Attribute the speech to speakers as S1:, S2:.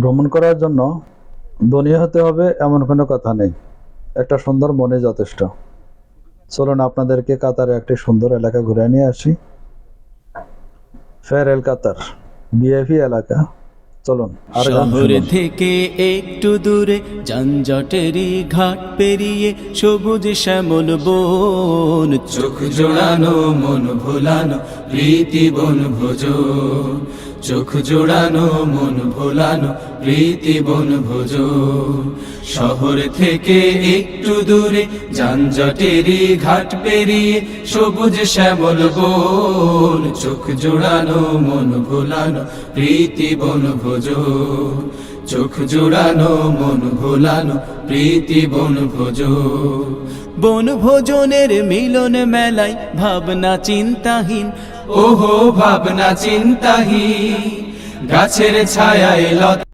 S1: ভ্রমণ করার জন্য ধনী হতে হবে এমন কোনো কথা নেই, একটা সুন্দর মনে যথেষ্ট। চলুন আপনাদেরকে কাতারে একটি সুন্দর এলাকা ঘুরে নিয়ে আসি। ফের এল কাতার ভিআইপি এলাকা। চলুন আর গান
S2: শহর
S1: শুনুন।
S2: থেকে একটু দূরে যানজটেরই ঘাট পেরিয়ে সবুজ শ্যামল বন, চোখ জোড়ানো মন ভোলানো প্রীতি বন ভোজন, চোখ জোড়ানো মন ভোলানো প্রীতি বন ভোজন। শহর থেকে একটু দূরে যানজটেরই ঘাট পেরিয়ে সবুজ শ্যামল বন, চোখ জোড়ানো মন ভোলানো প্রীতি বন ভোজন, চোখ জোড়ানো মন ভোলানো প্রীতি বন ভোজন। বন ভোজনের মিলন মেলায় ভাবনা চিন্তাহীন, ওহো ভাবনা চিন্তাহীন, গাছের ছায়ায় লতা